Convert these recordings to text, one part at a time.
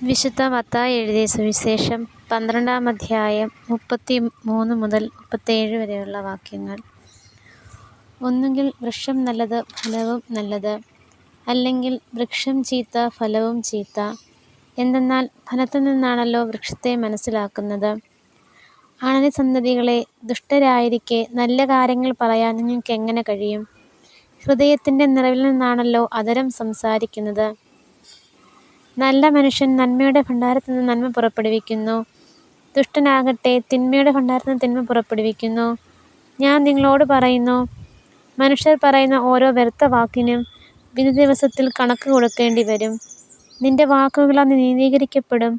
വിശുദ്ധ മത്തായി എഴുതിയ സുവിശേഷം 12-ാം അധ്യായം 33 മുതൽ 37 വരെയുള്ള വാക്യങ്ങൾ. ഒന്നുകിൽ വൃക്ഷം നല്ലത്, ഫലവും നല്ലത്; അല്ലെങ്കിൽ വൃക്ഷം ചീത്ത, ഫലവും ചീത്ത. എന്തെന്നാൽ ഫലത്തിൽ നിന്നാണല്ലോ വൃക്ഷത്തെ മനസ്സിലാക്കുന്നത്. അണലിസന്തതികളെ, ദുഷ്ടരായിരിക്കെ നല്ല കാര്യങ്ങൾ പറയാൻ നിങ്ങൾക്കെങ്ങനെ കഴിയും? ഹൃദയത്തിൻ്റെ നിറവിൽ നിന്നാണല്ലോ അധരം സംസാരിക്കുന്നത്. നല്ല മനുഷ്യൻ നന്മയുടെ ഭണ്ഡാരത്തിൽ നിന്ന് നന്മ പുറപ്പെടുവിക്കുന്നു, ദുഷ്ടനാകട്ടെ തിന്മയുടെ ഭണ്ഡാരത്തിൽ നിന്ന് തിന്മ പുറപ്പെടുവിക്കുന്നു. ഞാൻ നിങ്ങളോട് പറയുന്നു, മനുഷ്യർ പറയുന്ന ഓരോ വ്യർത്ഥ വാക്കിനും വിധിദിവസത്തിൽ കണക്ക് കൊടുക്കേണ്ടി വരും. നിന്റെ വാക്കുകളാൽ നീ നീതീകരിക്കപ്പെടും,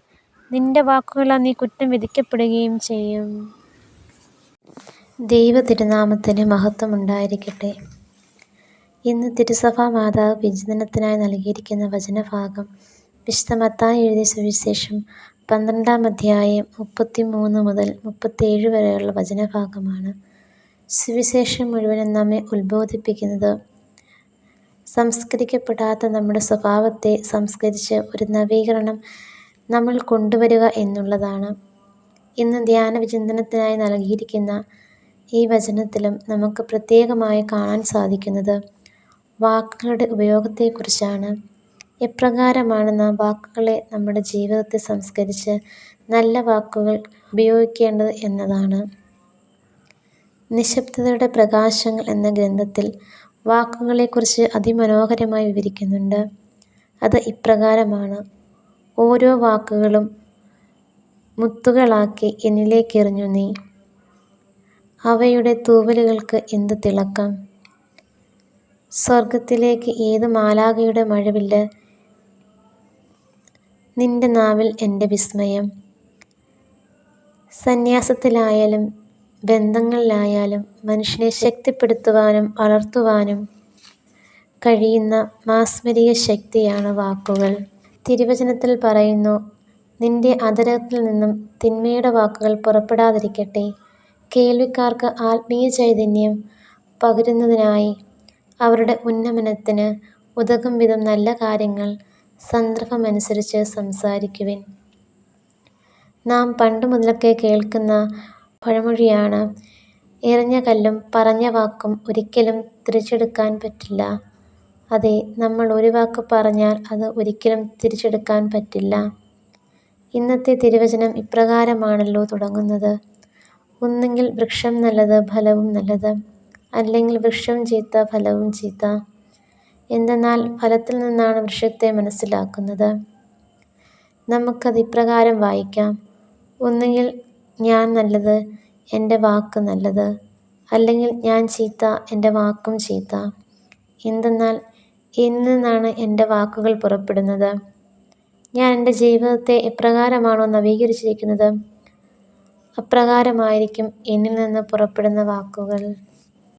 നിന്റെ വാക്കുകളാൽ നീ കുറ്റം വിധിക്കപ്പെടുകയും ചെയ്യും. ദൈവതിരുനാമത്തിന് മഹത്വമുണ്ടായിരിക്കട്ടെ. ഇന്ന് തിരുസഭാ മാതാവ് വിചിന്തനത്തിനായി നൽകിയിരിക്കുന്ന വചനഭാഗം വിശുദ്ധ മത്തായി എഴുതിയ സുവിശേഷം 12-ാം അധ്യായം 33 മുതൽ 37 വരെയുള്ള വചനഭാഗമാണ്. സുവിശേഷം മുഴുവനും നമ്മെ ഉത്ബോധിപ്പിക്കുന്നത് സംസ്കരിക്കപ്പെടാത്ത നമ്മുടെ സ്വഭാവത്തെ സംസ്കരിച്ച് ഒരു നവീകരണം നമ്മൾ കൊണ്ടുവരിക എന്നുള്ളതാണ്. ഇന്ന് ധ്യാന വിചിന്തനത്തിനായി നൽകിയിരിക്കുന്ന ഈ വചനത്തിലും നമുക്ക് പ്രത്യേകമായി കാണാൻ സാധിക്കുന്നത് വാക്കുകളുടെ ഉപയോഗത്തെക്കുറിച്ചാണ്. എപ്രകാരമാണ് നാം വാക്കുകളെ നമ്മുടെ ജീവിതത്തെ സംസ്കരിച്ച് നല്ല വാക്കുകൾ ഉപയോഗിക്കേണ്ടത് എന്നതാണ്. നിശബ്ദതയുടെ പ്രകാശങ്ങൾ എന്ന ഗ്രന്ഥത്തിൽ വാക്കുകളെക്കുറിച്ച് അതിമനോഹരമായി വിവരിക്കുന്നുണ്ട്. അത് ഇപ്രകാരമാണ്: ഓരോ വാക്കുകളും മുത്തുകളാക്കി എന്നിലേക്കെറിഞ്ഞു നീ. അവയുടെ തൂവലുകൾക്ക് എന്ത് തിളക്കം! സ്വർഗത്തിലേക്ക് ഏതു മാലാഖയുടെ മഴവില്ല്! നിന്റെ നാവിൽ എൻ്റെ വിസ്മയം! സന്യാസത്തിലായാലും ബന്ധങ്ങളിലായാലും മനുഷ്യനെ ശക്തിപ്പെടുത്തുവാനും വളർത്തുവാനും കഴിയുന്ന മാസ്മരിക ശക്തിയാണ് വാക്കുകൾ. തിരുവചനത്തിൽ പറയുന്നു, നിന്റെ അധരത്തിൽ നിന്നും തിന്മയുടെ വാക്കുകൾ പുറപ്പെടാതിരിക്കട്ടെ. കേൾവിക്കാർക്ക് ആത്മീയ ചൈതന്യം പകരുന്നതിനായി അവരുടെ ഉന്നമനത്തിന് ഉതകും വിധം നല്ല കാര്യങ്ങൾ സന്ദർഭമനുസരിച്ച് സംസാരിക്കുവിൻ. നാം പണ്ടു മുതൽക്കേ കേൾക്കുന്ന പഴമൊഴിയാണ്, എറിഞ്ഞ കല്ലും പറഞ്ഞ വാക്കും ഒരിക്കലും തിരിച്ചെടുക്കാൻ പറ്റില്ല. അതെ, നമ്മൾ ഒരു വാക്ക് പറഞ്ഞാൽ അത് ഒരിക്കലും തിരിച്ചെടുക്കാൻ പറ്റില്ല. ഇന്നത്തെ തിരുവചനം ഇപ്രകാരമാണല്ലോ തുടങ്ങുന്നത്: ഒന്നുകിൽ വൃക്ഷം നല്ലത്, ഫലവും നല്ലത്; അല്ലെങ്കിൽ വൃക്ഷം ചീത്ത, ഫലവും ചീത്ത. എന്തെന്നാൽ ഫലത്തിൽ നിന്നാണ് വൃക്ഷത്തെ മനസ്സിലാക്കുന്നത്. നമുക്കത് ഇപ്രകാരം വായിക്കാം: ഒന്നുകിൽ ഞാൻ നല്ലത്, എൻ്റെ വാക്ക് നല്ലത്; അല്ലെങ്കിൽ ഞാൻ ചീത്ത, എൻ്റെ വാക്കും ചീത്ത. എന്തെന്നാൽ എന്നിൽ നിന്നാണ് എൻ്റെ വാക്കുകൾ പുറപ്പെടുന്നത്. ഞാൻ എൻ്റെ ജീവിതത്തെ എപ്രകാരമാണോ നവീകരിച്ചിരിക്കുന്നത്, അപ്രകാരമായിരിക്കും എന്നിൽ നിന്ന് പുറപ്പെടുന്ന വാക്കുകൾ.